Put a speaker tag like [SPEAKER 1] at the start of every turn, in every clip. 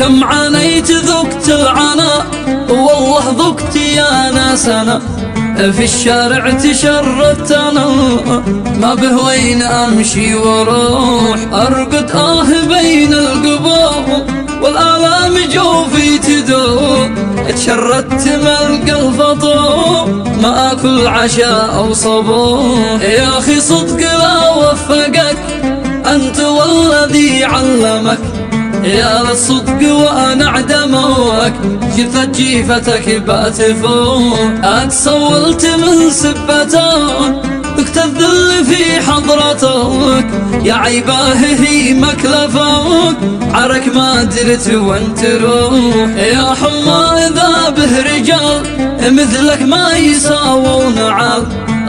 [SPEAKER 1] كم عانيت ذقت العناء والله ذقت يا ناس أنا في الشارع تشردت أنا ما به وين أمشي واروح أرقد بين القبور والآلام جوفي تدور تشردت ملقى الفطور ما أكل عشاء أو صبور يا أخي صدق لا وفقك أنت والذي علمك يا للصدق وأنا أعدمك جيفتك بات فوق أتسولت من سبتك ذقت الذل في حضرتك يا عيباه هي مكلفك عرك ما درت وين تروح يا حما إذا به رجال مثلك ما يساوون عال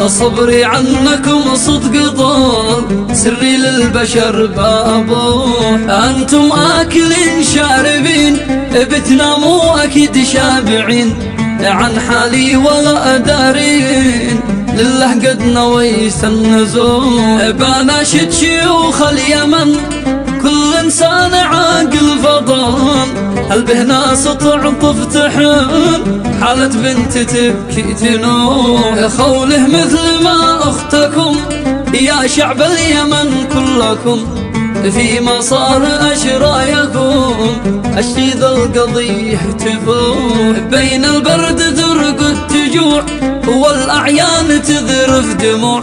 [SPEAKER 1] صبري عنكم صدق طول سري للبشر بابوح أنتم آكلين شاربين بتناموا أكيد شابعين عن حالي ولا دارين لله قد نويت النزول بناشد شيوخ اليمن كل إنسان عاقل فضان هل به ناس تعطف تحن حالة بنت تبكي تنوح خوله مثل ما أختكم يا شعب اليمن كلكم فيما صار أشرايكم الشيذ القضيح تفوح بين البرد درق التجوع والأعيان تذرف دموع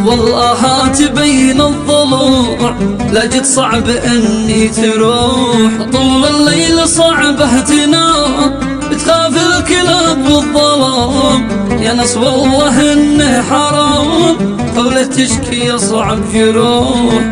[SPEAKER 1] والآهات بين الضلوع لجد صعب اني تروح طول الليل صعبه تنام بتخاف الكلاب بالظلام يا ناس والله انه حرام قوله تشكي صعب جروح